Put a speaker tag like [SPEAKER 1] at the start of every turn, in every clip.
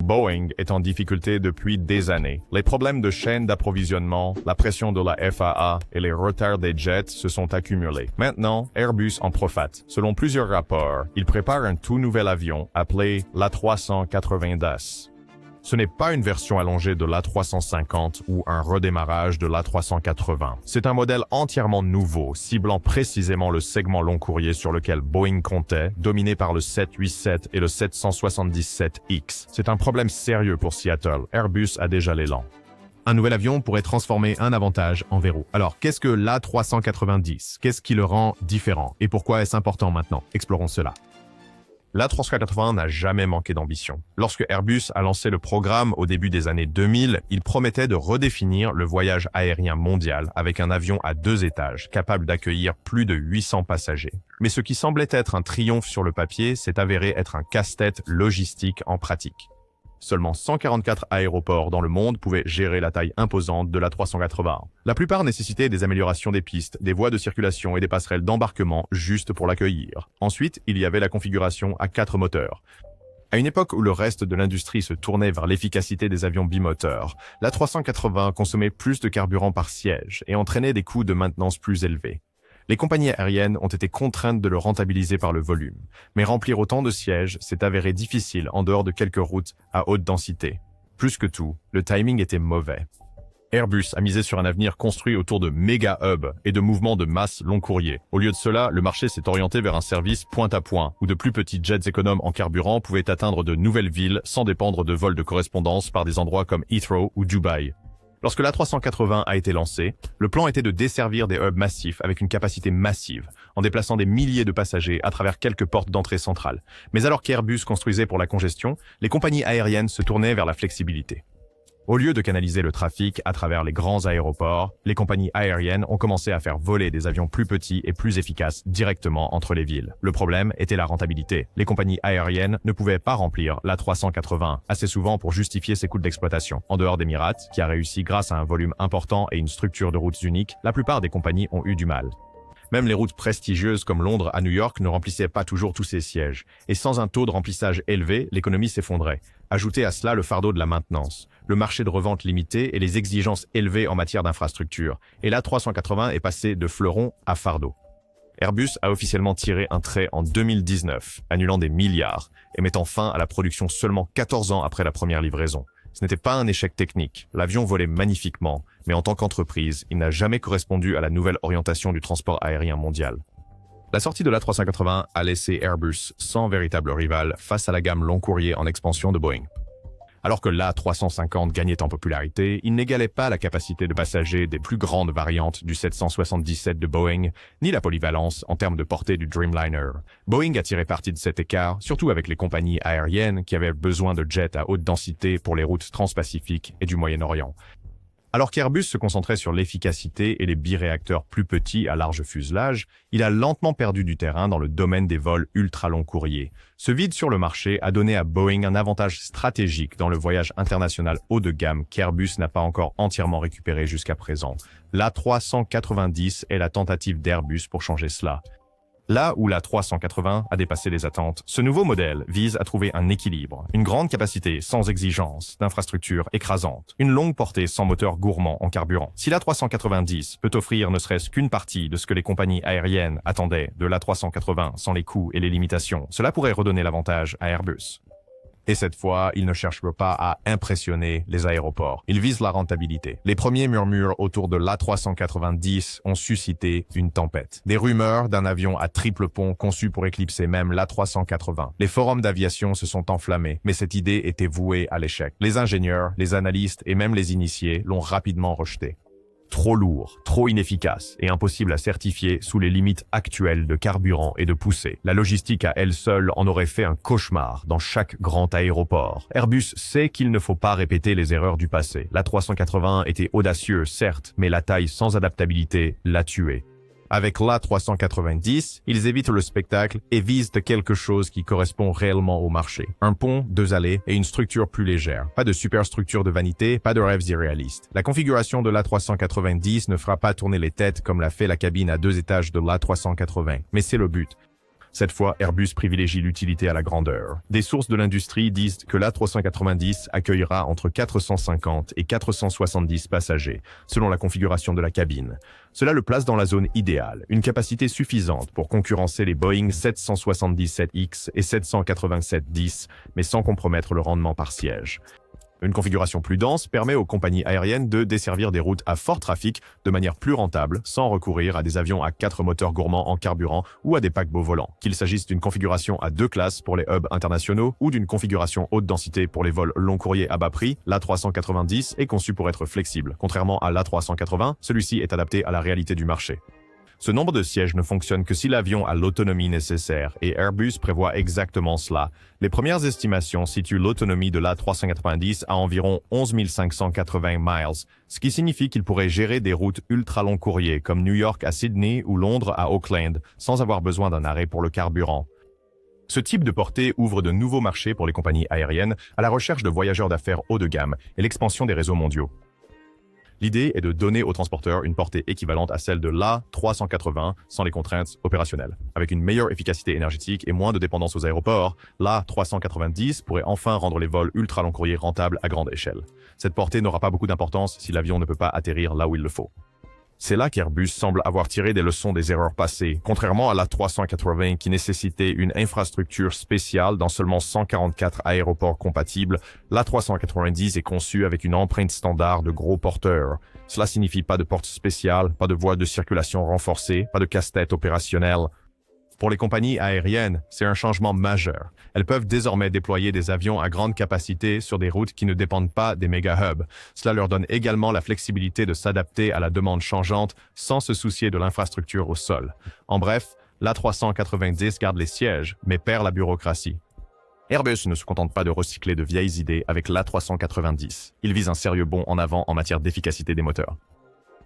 [SPEAKER 1] Boeing est en difficulté depuis des années. Les problèmes de chaîne d'approvisionnement, la pression de la FAA et les retards des jets se sont accumulés. Maintenant, Airbus en profite. Selon plusieurs rapports, il prépare un tout nouvel avion appelé l'A380. Ce n'est pas une version allongée de l'A350 ou un redémarrage de l'A380. C'est un modèle entièrement nouveau, ciblant précisément le segment long courrier sur lequel Boeing comptait, dominé par le 787 et le 777X. C'est un problème sérieux pour Seattle. Airbus a déjà l'élan.
[SPEAKER 2] Un nouvel avion pourrait transformer un avantage en verrou. Alors, qu'est-ce que l'A390? Qu'est-ce qui le rend différent? Et pourquoi est-ce important maintenant? Explorons cela.
[SPEAKER 1] L'A380 n'a jamais manqué d'ambition. Lorsque Airbus a lancé le programme au début des années 2000, il promettait de redéfinir le voyage aérien mondial avec un avion à 2 étages, capable d'accueillir plus de 800 passagers. Mais ce qui semblait être un triomphe sur le papier s'est avéré être un casse-tête logistique en pratique. Seulement 144 aéroports dans le monde pouvaient gérer la taille imposante de l'A380. La plupart nécessitaient des améliorations des pistes, des voies de circulation et des passerelles d'embarquement juste pour l'accueillir. Ensuite, il y avait la configuration à 4 moteurs. À une époque où le reste de l'industrie se tournait vers l'efficacité des avions bimoteurs, l'A380 consommait plus de carburant par siège et entraînait des coûts de maintenance plus élevés. Les compagnies aériennes ont été contraintes de le rentabiliser par le volume, mais remplir autant de sièges s'est avéré difficile en dehors de quelques routes à haute densité. Plus que tout, le timing était mauvais. Airbus a misé sur un avenir construit autour de méga hubs et de mouvements de masse long courrier. Au lieu de cela, le marché s'est orienté vers un service point-à-point, où de plus petits jets économes en carburant pouvaient atteindre de nouvelles villes sans dépendre de vols de correspondance par des endroits comme Heathrow ou Dubaï. Lorsque l'A380 a été lancé, le plan était de desservir des hubs massifs avec une capacité massive, en déplaçant des milliers de passagers à travers quelques portes d'entrée centrales. Mais alors qu'Airbus construisait pour la congestion, les compagnies aériennes se tournaient vers la flexibilité. Au lieu de canaliser le trafic à travers les grands aéroports, les compagnies aériennes ont commencé à faire voler des avions plus petits et plus efficaces directement entre les villes. Le problème était la rentabilité. Les compagnies aériennes ne pouvaient pas remplir l'A380 assez souvent pour justifier ses coûts d'exploitation. En dehors d'Emirates, qui a réussi grâce à un volume important et une structure de routes unique, la plupart des compagnies ont eu du mal. Même les routes prestigieuses comme Londres à New York ne remplissaient pas toujours tous ces sièges. Et sans un taux de remplissage élevé, l'économie s'effondrait. Ajoutez à cela le fardeau de la maintenance, le marché de revente limité et les exigences élevées en matière d'infrastructure. Et l'A380 est passé de fleuron à fardeau. Airbus a officiellement tiré un trait en 2019, annulant des milliards et mettant fin à la production seulement 14 ans après la première livraison. Ce n'était pas un échec technique, l'avion volait magnifiquement, mais en tant qu'entreprise, il n'a jamais correspondu à la nouvelle orientation du transport aérien mondial. La sortie de l'A380 a laissé Airbus sans véritable rival face à la gamme long courrier en expansion de Boeing. Alors que l'A350 gagnait en popularité, il n'égalait pas la capacité de passagers des plus grandes variantes du 777 de Boeing, ni la polyvalence en termes de portée du Dreamliner. Boeing a tiré parti de cet écart, surtout avec les compagnies aériennes qui avaient besoin de jets à haute densité pour les routes transpacifiques et du Moyen-Orient. Alors qu'Airbus se concentrait sur l'efficacité et les biréacteurs plus petits à large fuselage, il a lentement perdu du terrain dans le domaine des vols ultra-long courriers. Ce vide sur le marché a donné à Boeing un avantage stratégique dans le voyage international haut de gamme qu'Airbus n'a pas encore entièrement récupéré jusqu'à présent. L'A390 est la tentative d'Airbus pour changer cela. Là où l'A380 a dépassé les attentes, ce nouveau modèle vise à trouver un équilibre, une grande capacité sans exigence, d'infrastructures écrasantes, une longue portée sans moteur gourmand en carburant. Si l'A390 peut offrir ne serait-ce qu'une partie de ce que les compagnies aériennes attendaient de l'A380 sans les coûts et les limitations, cela pourrait redonner l'avantage à Airbus. Et cette fois, il ne cherche pas à impressionner les aéroports. Il vise la rentabilité. Les premiers murmures autour de l'A390 ont suscité une tempête. Des rumeurs d'un avion à triple pont conçu pour éclipser même l'A380. Les forums d'aviation se sont enflammés, mais cette idée était vouée à l'échec. Les ingénieurs, les analystes et même les initiés l'ont rapidement rejeté. Trop lourd, trop inefficace et impossible à certifier sous les limites actuelles de carburant et de poussée. La logistique à elle seule en aurait fait un cauchemar dans chaque grand aéroport. Airbus sait qu'il ne faut pas répéter les erreurs du passé. L'A380 était audacieux, certes, mais la taille sans adaptabilité l'a tué. Avec l'A390, ils évitent le spectacle et visent quelque chose qui correspond réellement au marché. Un pont, 2 allées et une structure plus légère. Pas de superstructure de vanité, pas de rêves irréalistes. La configuration de l'A390 ne fera pas tourner les têtes comme l'a fait la cabine à 2 étages de l'A380, mais c'est le but. Cette fois, Airbus privilégie l'utilité à la grandeur. Des sources de l'industrie disent que l'A390 accueillera entre 450 et 470 passagers, selon la configuration de la cabine. Cela le place dans la zone idéale, une capacité suffisante pour concurrencer les Boeing 777X et 787-10, mais sans compromettre le rendement par siège. Une configuration plus dense permet aux compagnies aériennes de desservir des routes à fort trafic de manière plus rentable, sans recourir à des avions à 4 moteurs gourmands en carburant ou à des paquebots volants, qu'il s'agisse d'une configuration à 2 classes pour les hubs internationaux ou d'une configuration haute densité pour les vols long courrier à bas prix. L'A390 est conçu pour être flexible. Contrairement à l'A380, celui-ci est adapté à la réalité du marché. Ce nombre de sièges ne fonctionne que si l'avion a l'autonomie nécessaire, et Airbus prévoit exactement cela. Les premières estimations situent l'autonomie de l'A390 à environ 11 580 miles, ce qui signifie qu'il pourrait gérer des routes ultra long courrier comme New York à Sydney ou Londres à Auckland, sans avoir besoin d'un arrêt pour le carburant. Ce type de portée ouvre de nouveaux marchés pour les compagnies aériennes à la recherche de voyageurs d'affaires haut de gamme et l'expansion des réseaux mondiaux. L'idée est de donner aux transporteurs une portée équivalente à celle de l'A380 sans les contraintes opérationnelles. Avec une meilleure efficacité énergétique et moins de dépendance aux aéroports, l'A390 pourrait enfin rendre les vols ultra long courrier rentables à grande échelle. Cette portée n'aura pas beaucoup d'importance si l'avion ne peut pas atterrir là où il le faut. C'est là qu'Airbus semble avoir tiré des leçons des erreurs passées, contrairement à l'A380 qui nécessitait une infrastructure spéciale dans seulement 144 aéroports compatibles. L'A390 est conçu avec une empreinte standard de gros porteurs. Cela signifie pas de porte spéciale, pas de voies de circulation renforcées, pas de casse-tête opérationnel. Pour les compagnies aériennes, c'est un changement majeur. Elles peuvent désormais déployer des avions à grande capacité sur des routes qui ne dépendent pas des méga-hubs. Cela leur donne également la flexibilité de s'adapter à la demande changeante sans se soucier de l'infrastructure au sol. En bref, l'A390 garde les sièges, mais perd la bureaucratie. Airbus ne se contente pas de recycler de vieilles idées avec l'A390. Il vise un sérieux bond en avant en matière d'efficacité des moteurs.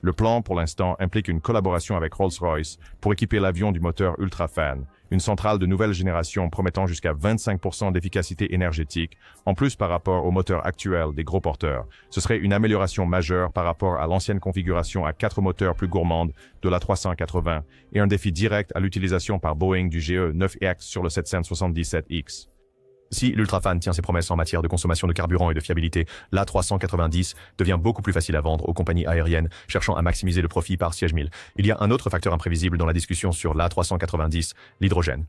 [SPEAKER 1] Le plan, pour l'instant, implique une collaboration avec Rolls-Royce pour équiper l'avion du moteur UltraFan, une centrale de nouvelle génération promettant jusqu'à 25% d'efficacité énergétique, en plus par rapport au moteur actuel des gros porteurs. Ce serait une amélioration majeure par rapport à l'ancienne configuration à 4 moteurs plus gourmande de la 380 et un défi direct à l'utilisation par Boeing du GE9X sur le 777X. Si l'UltraFan tient ses promesses en matière de consommation de carburant et de fiabilité, l'A390 devient beaucoup plus facile à vendre aux compagnies aériennes cherchant à maximiser le profit par siège mille. Il y a un autre facteur imprévisible dans la discussion sur l'A390, l'hydrogène.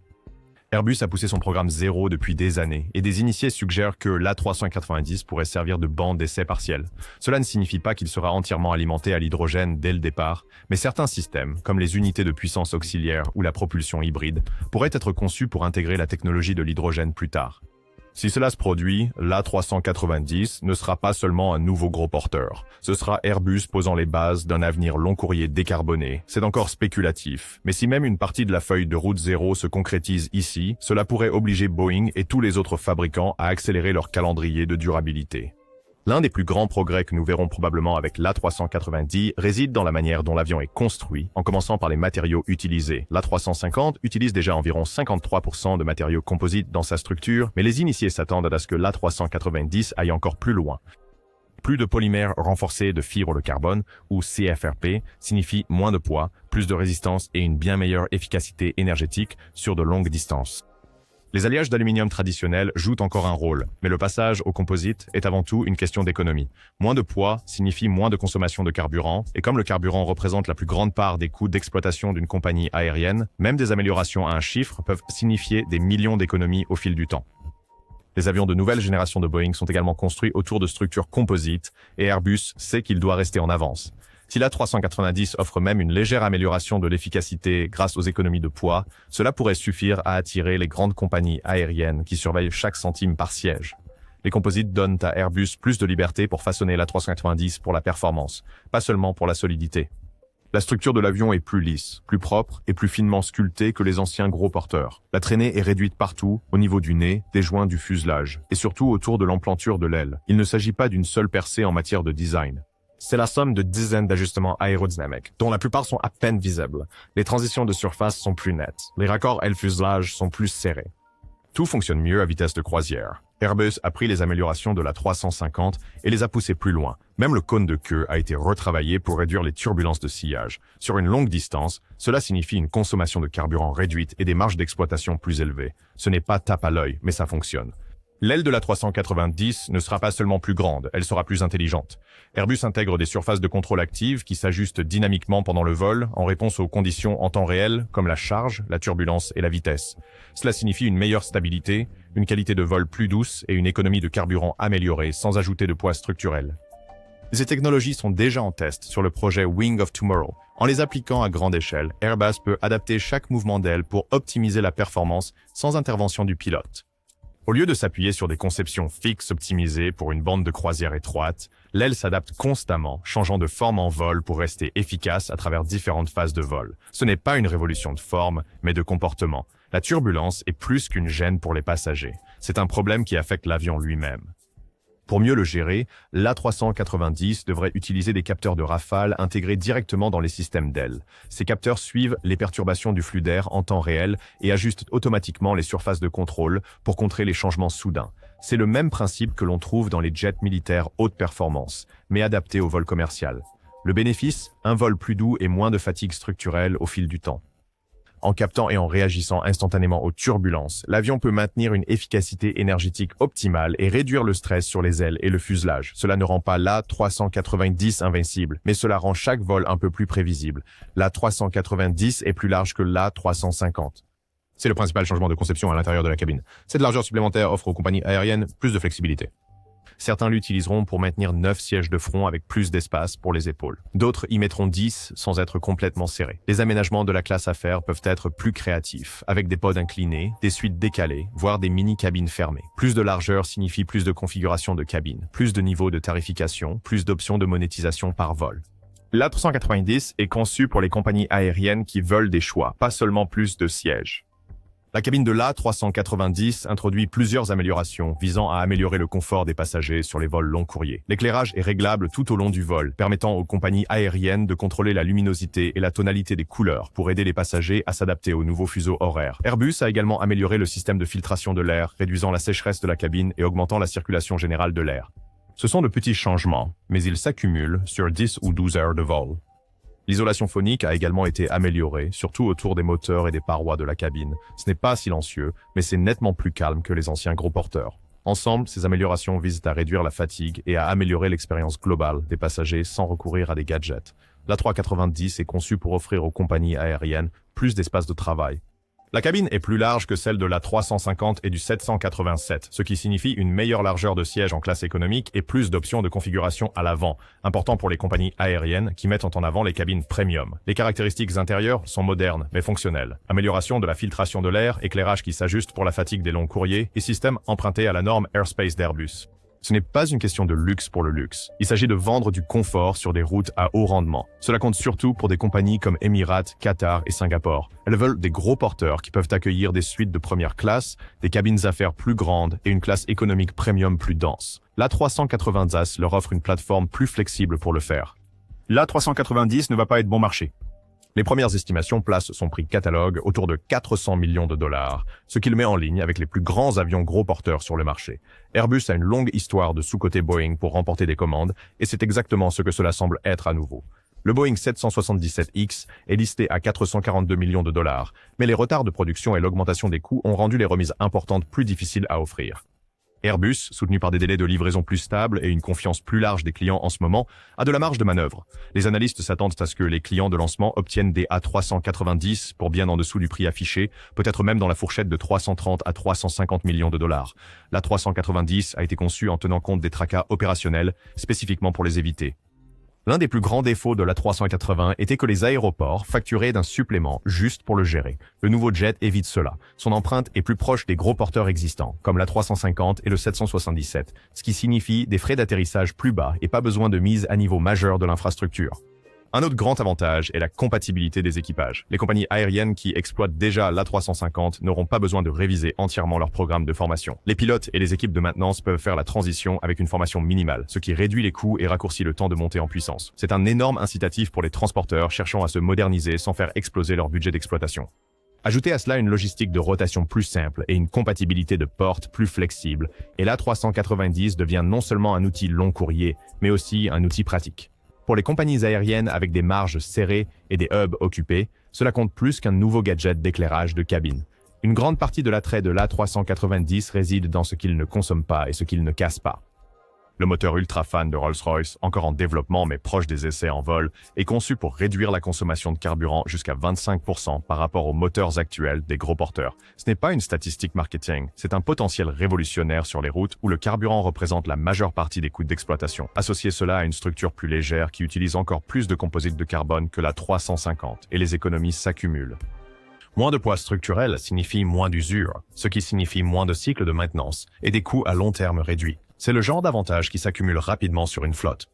[SPEAKER 1] Airbus a poussé son programme zéro depuis des années et des initiés suggèrent que l'A390 pourrait servir de banc d'essai partiel. Cela ne signifie pas qu'il sera entièrement alimenté à l'hydrogène dès le départ, mais certains systèmes, comme les unités de puissance auxiliaire ou la propulsion hybride, pourraient être conçus pour intégrer la technologie de l'hydrogène plus tard. Si cela se produit, l'A390 ne sera pas seulement un nouveau gros porteur. Ce sera Airbus posant les bases d'un avenir long courrier décarboné. C'est encore spéculatif, mais si même une partie de la feuille de route zéro se concrétise ici, cela pourrait obliger Boeing et tous les autres fabricants à accélérer leur calendrier de durabilité. L'un des plus grands progrès que nous verrons probablement avec l'A390 réside dans la manière dont l'avion est construit, en commençant par les matériaux utilisés. L'A350 utilise déjà environ 53% de matériaux composites dans sa structure, mais les initiés s'attendent à ce que l'A390 aille encore plus loin. Plus de polymères renforcés de fibres de carbone, ou CFRP, signifie moins de poids, plus de résistance et une bien meilleure efficacité énergétique sur de longues distances. Les alliages d'aluminium traditionnels jouent encore un rôle, mais le passage au composite est avant tout une question d'économie. Moins de poids signifie moins de consommation de carburant, et comme le carburant représente la plus grande part des coûts d'exploitation d'une compagnie aérienne, même des améliorations à un chiffre peuvent signifier des millions d'économies au fil du temps. Les avions de nouvelle génération de Boeing sont également construits autour de structures composites, et Airbus sait qu'il doit rester en avance. Si l'A390 offre même une légère amélioration de l'efficacité grâce aux économies de poids, cela pourrait suffire à attirer les grandes compagnies aériennes qui surveillent chaque centime par siège. Les composites donnent à Airbus plus de liberté pour façonner l'A390 pour la performance, pas seulement pour la solidité. La structure de l'avion est plus lisse, plus propre et plus finement sculptée que les anciens gros porteurs. La traînée est réduite partout, au niveau du nez, des joints du fuselage, et surtout autour de l'emplanture de l'aile. Il ne s'agit pas d'une seule percée en matière de design. C'est la somme de dizaines d'ajustements aérodynamiques, dont la plupart sont à peine visibles. Les transitions de surface sont plus nettes. Les raccords aile-fuselage sont plus serrés. Tout fonctionne mieux à vitesse de croisière. Airbus a pris les améliorations de l'A350 et les a poussées plus loin. Même le cône de queue a été retravaillé pour réduire les turbulences de sillage. Sur une longue distance, cela signifie une consommation de carburant réduite et des marges d'exploitation plus élevées. Ce n'est pas tape à l'œil, mais ça fonctionne. L'aile de l'A390 ne sera pas seulement plus grande, elle sera plus intelligente. Airbus intègre des surfaces de contrôle actives qui s'ajustent dynamiquement pendant le vol en réponse aux conditions en temps réel comme la charge, la turbulence et la vitesse. Cela signifie une meilleure stabilité, une qualité de vol plus douce et une économie de carburant améliorée sans ajouter de poids structurel. Ces technologies sont déjà en test sur le projet Wing of Tomorrow. En les appliquant à grande échelle, Airbus peut adapter chaque mouvement d'aile pour optimiser la performance sans intervention du pilote. Au lieu de s'appuyer sur des conceptions fixes optimisées pour une bande de croisière étroite, l'aile s'adapte constamment, changeant de forme en vol pour rester efficace à travers différentes phases de vol. Ce n'est pas une révolution de forme, mais de comportement. La turbulence est plus qu'une gêne pour les passagers. C'est un problème qui affecte l'avion lui-même. Pour mieux le gérer, l'A390 devrait utiliser des capteurs de rafale intégrés directement dans les systèmes d'ailes. Ces capteurs suivent les perturbations du flux d'air en temps réel et ajustent automatiquement les surfaces de contrôle pour contrer les changements soudains. C'est le même principe que l'on trouve dans les jets militaires haute performance, mais adapté au vol commercial. Le bénéfice, un vol plus doux et moins de fatigue structurelle au fil du temps. En captant et en réagissant instantanément aux turbulences, l'avion peut maintenir une efficacité énergétique optimale et réduire le stress sur les ailes et le fuselage. Cela ne rend pas l'A390 invincible, mais cela rend chaque vol un peu plus prévisible. L'A390 est plus large que l'A350. C'est le principal changement de conception à l'intérieur de la cabine. Cette largeur supplémentaire offre aux compagnies aériennes plus de flexibilité. Certains l'utiliseront pour maintenir 9 sièges de front avec plus d'espace pour les épaules. D'autres y mettront 10 sans être complètement serrés. Les aménagements de la classe affaires peuvent être plus créatifs, avec des pods inclinés, des suites décalées, voire des mini-cabines fermées. Plus de largeur signifie plus de configuration de cabine, plus de niveaux de tarification, plus d'options de monétisation par vol. L'A390 est conçu pour les compagnies aériennes qui veulent des choix, pas seulement plus de sièges. La cabine de l'A390 introduit plusieurs améliorations visant à améliorer le confort des passagers sur les vols long courriers. L'éclairage est réglable tout au long du vol, permettant aux compagnies aériennes de contrôler la luminosité et la tonalité des couleurs pour aider les passagers à s'adapter aux nouveaux fuseaux horaires. Airbus a également amélioré le système de filtration de l'air, réduisant la sécheresse de la cabine et augmentant la circulation générale de l'air. Ce sont de petits changements, mais ils s'accumulent sur 10 ou 12 heures de vol. L'isolation phonique a également été améliorée, surtout autour des moteurs et des parois de la cabine. Ce n'est pas silencieux, mais c'est nettement plus calme que les anciens gros porteurs. Ensemble, ces améliorations visent à réduire la fatigue et à améliorer l'expérience globale des passagers sans recourir à des gadgets. L'A390 est conçue pour offrir aux compagnies aériennes plus d'espace de travail. La cabine est plus large que celle de l'A350 et du 787, ce qui signifie une meilleure largeur de siège en classe économique et plus d'options de configuration à l'avant, important pour les compagnies aériennes qui mettent en avant les cabines premium. Les caractéristiques intérieures sont modernes mais fonctionnelles. Amélioration de la filtration de l'air, éclairage qui s'ajuste pour la fatigue des longs courriers et système emprunté à la norme Airspace d'Airbus. Ce n'est pas une question de luxe pour le luxe. Il s'agit de vendre du confort sur des routes à haut rendement. Cela compte surtout pour des compagnies comme Emirates, Qatar et Singapour. Elles veulent des gros porteurs qui peuvent accueillir des suites de première classe, des cabines affaires plus grandes et une classe économique premium plus dense. L'A390 leur offre une plateforme plus flexible pour le faire. L'A390 ne va pas être bon marché. Les premières estimations placent son prix catalogue autour de 400 millions de dollars, ce qui le met en ligne avec les plus grands avions gros porteurs sur le marché. Airbus a une longue histoire de sous-côté Boeing pour remporter des commandes, et c'est exactement ce que cela semble être à nouveau. Le Boeing 777X est listé à 442 millions de dollars, mais les retards de production et l'augmentation des coûts ont rendu les remises importantes plus difficiles à offrir. Airbus, soutenu par des délais de livraison plus stables et une confiance plus large des clients en ce moment, a de la marge de manœuvre. Les analystes s'attendent à ce que les clients de lancement obtiennent des A390 pour bien en dessous du prix affiché, peut-être même dans la fourchette de 330 à 350 millions de dollars. L'A390 a été conçu en tenant compte des tracas opérationnels, spécifiquement pour les éviter. L'un des plus grands défauts de l'A380 était que les aéroports facturaient d'un supplément juste pour le gérer. Le nouveau jet évite cela. Son empreinte est plus proche des gros porteurs existants, comme l'A350 et le 777, ce qui signifie des frais d'atterrissage plus bas et pas besoin de mise à niveau majeur de l'infrastructure. Un autre grand avantage est la compatibilité des équipages. Les compagnies aériennes qui exploitent déjà l'A350 n'auront pas besoin de réviser entièrement leur programme de formation. Les pilotes et les équipes de maintenance peuvent faire la transition avec une formation minimale, ce qui réduit les coûts et raccourcit le temps de montée en puissance. C'est un énorme incitatif pour les transporteurs cherchant à se moderniser sans faire exploser leur budget d'exploitation.
[SPEAKER 2] Ajoutez à cela une logistique de rotation plus simple et une compatibilité de portes plus flexible, et l'A390 devient non seulement un outil long courrier, mais aussi un outil pratique. Pour les compagnies aériennes avec des marges serrées et des hubs occupés, cela compte plus qu'un nouveau gadget d'éclairage de cabine. Une grande partie de l'attrait de l'A390 réside dans ce qu'il ne consomme pas et ce qu'il ne casse pas. Le moteur ultra-fan de Rolls-Royce, encore en développement mais proche des essais en vol, est conçu pour réduire la consommation de carburant jusqu'à 25% par rapport aux moteurs actuels des gros porteurs. Ce n'est pas une statistique marketing, c'est un potentiel révolutionnaire sur les routes où le carburant représente la majeure partie des coûts d'exploitation. Associez cela à une structure plus légère qui utilise encore plus de composite de carbone que la 350 et les économies s'accumulent.
[SPEAKER 1] Moins de poids structurel signifie moins d'usure, ce qui signifie moins de cycles de maintenance et des coûts à long terme réduits. C'est le genre d'avantage qui s'accumule rapidement sur une flotte.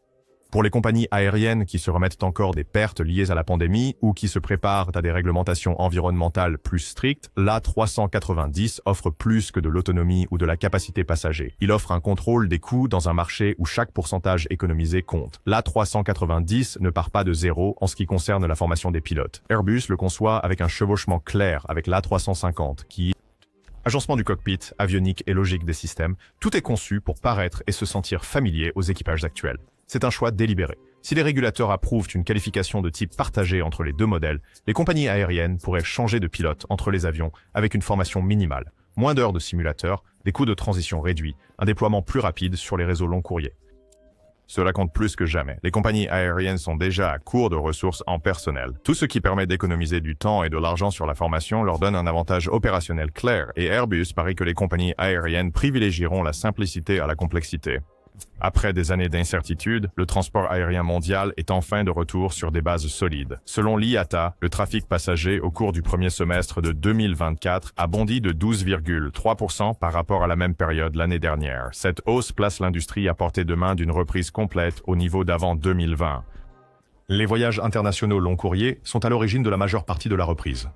[SPEAKER 1] Pour les compagnies aériennes qui se remettent encore des pertes liées à la pandémie ou qui se préparent à des réglementations environnementales plus strictes, l'A390 offre plus que de l'autonomie ou de la capacité passager. Il offre un contrôle des coûts dans un marché où chaque pourcentage économisé compte. L'A390 ne part pas de zéro en ce qui concerne la formation des pilotes. Airbus le conçoit avec un chevauchement clair avec l'A350 qui agencement du cockpit, avionique et logique des systèmes, tout est conçu pour paraître et se sentir familier aux équipages actuels. C'est un choix délibéré. Si les régulateurs approuvent une qualification de type partagé entre les deux modèles, les compagnies aériennes pourraient changer de pilote entre les avions avec une formation minimale, moins d'heures de simulateur, des coûts de transition réduits, un déploiement plus rapide sur les réseaux long courriers. Cela compte plus que jamais. Les compagnies aériennes sont déjà à court de ressources en personnel. Tout ce qui permet d'économiser du temps et de l'argent sur la formation leur donne un avantage opérationnel clair et Airbus parie que les compagnies aériennes privilégieront la simplicité à la complexité. Après des années d'incertitude, le transport aérien mondial est enfin de retour sur des bases solides. Selon l'IATA, le trafic passager au cours du premier semestre de 2024 a bondi de 12,3% par rapport à la même période l'année dernière. Cette hausse place l'industrie à portée de main d'une reprise complète au niveau d'avant 2020. Les voyages internationaux long courrier sont à l'origine de la majeure partie de la reprise.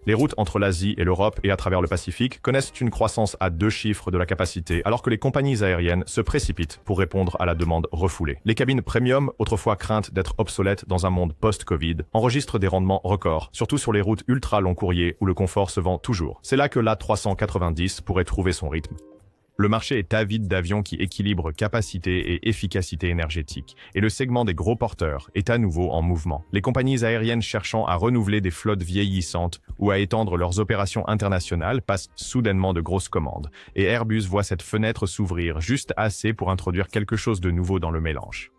[SPEAKER 1] Les routes entre l'Asie et l'Europe et à travers le Pacifique connaissent une croissance à 2 chiffres de la capacité, alors que les compagnies aériennes se précipitent pour répondre à la demande refoulée. Les cabines premium, autrefois craintes d'être obsolètes dans un monde post-Covid, enregistrent des rendements records, surtout sur les routes ultra long courrier où le confort se vend toujours. C'est là que l'A390 pourrait trouver son rythme. Le marché est avide d'avions qui équilibrent capacité et efficacité énergétique, et le segment des gros porteurs est à nouveau en mouvement. Les compagnies aériennes cherchant à renouveler des flottes vieillissantes ou à étendre leurs opérations internationales passent soudainement de grosses commandes, et Airbus voit cette fenêtre s'ouvrir juste assez pour introduire quelque chose de nouveau dans le mélange.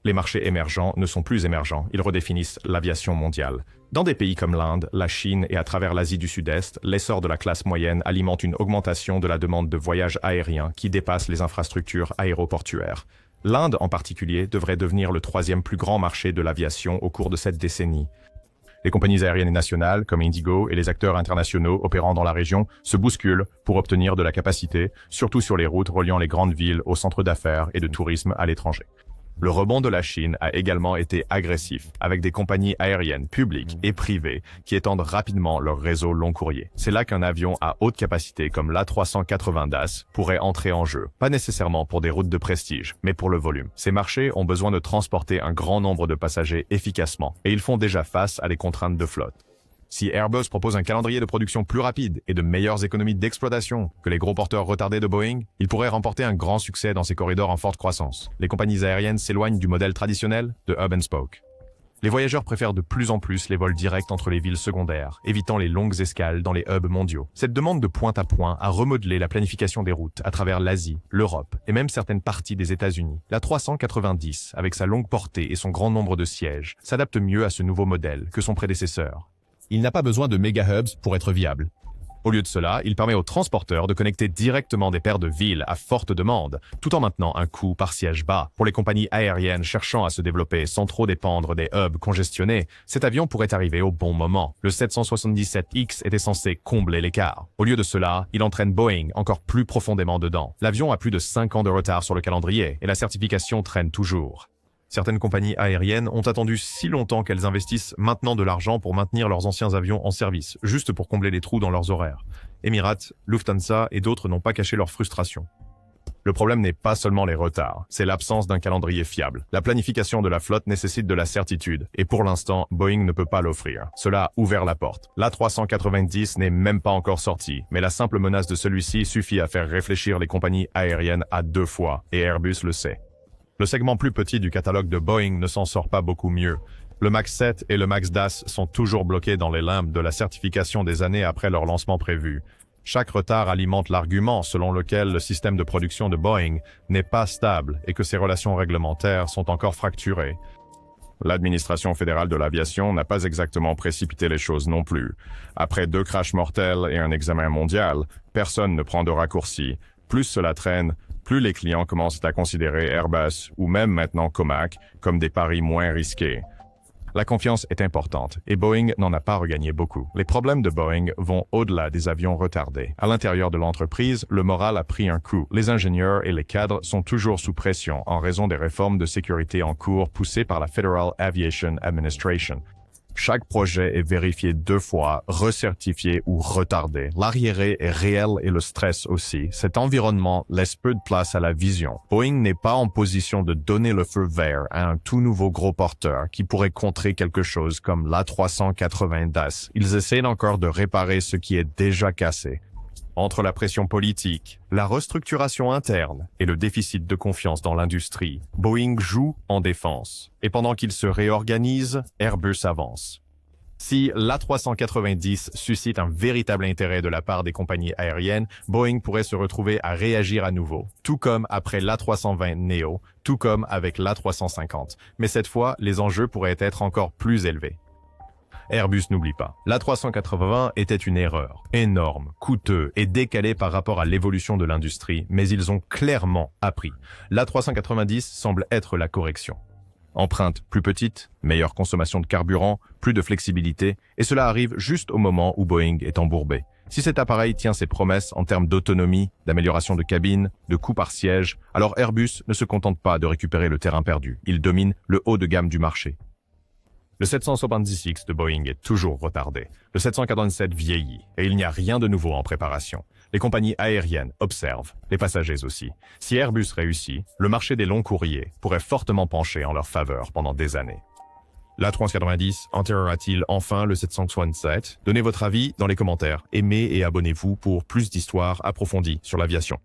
[SPEAKER 1] Les marchés émergents ne sont plus émergents, ils redéfinissent l'aviation mondiale. Dans des pays comme l'Inde, la Chine et à travers l'Asie du Sud-Est, l'essor de la classe moyenne alimente une augmentation de la demande de voyages aériens qui dépasse les infrastructures aéroportuaires. L'Inde en particulier devrait devenir le 3e plus grand marché de l'aviation au cours de cette décennie. Les compagnies aériennes nationales, comme Indigo, et les acteurs internationaux opérant dans la région se bousculent pour obtenir de la capacité, surtout sur les routes reliant les grandes villes aux centres d'affaires et de tourisme à l'étranger. Le rebond de la Chine a également été agressif, avec des compagnies aériennes publiques et privées qui étendent rapidement leur réseau long courrier. C'est là qu'un avion à haute capacité comme l'A380 DAS pourrait entrer en jeu, pas nécessairement pour des routes de prestige, mais pour le volume. Ces marchés ont besoin de transporter un grand nombre de passagers efficacement, et ils font déjà face à des contraintes de flotte. Si Airbus propose un calendrier de production plus rapide et de meilleures économies d'exploitation que les gros porteurs retardés de Boeing, il pourrait remporter un grand succès dans ces corridors en forte croissance. Les compagnies aériennes s'éloignent du modèle traditionnel de hub and spoke. Les voyageurs préfèrent de plus en plus les vols directs entre les villes secondaires, évitant les longues escales dans les hubs mondiaux. Cette demande de point à point a remodelé la planification des routes à travers l'Asie, l'Europe et même certaines parties des États-Unis. La 390, avec sa longue portée et son grand nombre de sièges, s'adapte mieux à ce nouveau modèle que son prédécesseur.
[SPEAKER 2] Il n'a pas besoin de méga hubs pour être viable.
[SPEAKER 1] Au lieu de cela, il permet aux transporteurs de connecter directement des paires de villes à forte demande, tout en maintenant un coût par siège bas. Pour les compagnies aériennes cherchant à se développer sans trop dépendre des hubs congestionnés, cet avion pourrait arriver au bon moment. Le 777X était censé combler l'écart. Au lieu de cela, il entraîne Boeing encore plus profondément dedans. L'avion a plus de 5 ans de retard sur le calendrier et la certification traîne toujours. Certaines compagnies aériennes ont attendu si longtemps qu'elles investissent maintenant de l'argent pour maintenir leurs anciens avions en service, juste pour combler les trous dans leurs horaires. Emirates, Lufthansa et d'autres n'ont pas caché leur frustration. Le problème n'est pas seulement les retards, c'est l'absence d'un calendrier fiable. La planification de la flotte nécessite de la certitude, et pour l'instant, Boeing ne peut pas l'offrir. Cela a ouvert la porte. L'A390 n'est même pas encore sorti, mais la simple menace de celui-ci suffit à faire réfléchir les compagnies aériennes à 2 fois, et Airbus le sait. Le segment plus petit du catalogue de Boeing ne s'en sort pas beaucoup mieux. Le MAX 7 et le MAX DAS sont toujours bloqués dans les limbes de la certification des années après leur lancement prévu. Chaque retard alimente l'argument selon lequel le système de production de Boeing n'est pas stable et que ses relations réglementaires sont encore fracturées. L'administration fédérale de l'aviation n'a pas exactement précipité les choses non plus. Après 2 crashs mortels et un examen mondial, personne ne prend de raccourcis. Plus cela traîne, plus les clients commencent à considérer Airbus ou même maintenant Comac comme des paris moins risqués. La confiance est importante et Boeing n'en a pas regagné beaucoup. Les problèmes de Boeing vont au-delà des avions retardés. À l'intérieur de l'entreprise, le moral a pris un coup. Les ingénieurs et les cadres sont toujours sous pression en raison des réformes de sécurité en cours poussées par la Federal Aviation Administration. Chaque projet est vérifié 2 fois, recertifié ou retardé. L'arriéré est réel et le stress aussi. Cet environnement laisse peu de place à la vision. Boeing n'est pas en position de donner le feu vert à un tout nouveau gros porteur qui pourrait contrer quelque chose comme l'A380 DAS. Ils essaient encore de réparer ce qui est déjà cassé. Entre la pression politique, la restructuration interne et le déficit de confiance dans l'industrie, Boeing joue en défense. Et pendant qu'il se réorganise, Airbus avance. Si l'A390 suscite un véritable intérêt de la part des compagnies aériennes, Boeing pourrait se retrouver à réagir à nouveau, tout comme après l'A320 Neo, tout comme avec l'A350. Mais cette fois, les enjeux pourraient être encore plus élevés. Airbus n'oublie pas. L'A380 était une erreur, énorme, coûteux et décalé par rapport à l'évolution de l'industrie, mais ils ont clairement appris. L'A390 semble être la correction. Empreinte plus petite, meilleure consommation de carburant, plus de flexibilité, et cela arrive juste au moment où Boeing est embourbé. Si cet appareil tient ses promesses en termes d'autonomie, d'amélioration de cabine, de coût par siège, alors Airbus ne se contente pas de récupérer le terrain perdu. Il domine le haut de gamme du marché. Le 776 de Boeing est toujours retardé. Le 747 vieillit et il n'y a rien de nouveau en préparation. Les compagnies aériennes observent, les passagers aussi. Si Airbus réussit, le marché des longs courriers pourrait fortement pencher en leur faveur pendant des années. L'A390 enterrera-t-il enfin le 767? Donnez votre avis dans les commentaires. Aimez et abonnez-vous pour plus d'histoires approfondies sur l'aviation.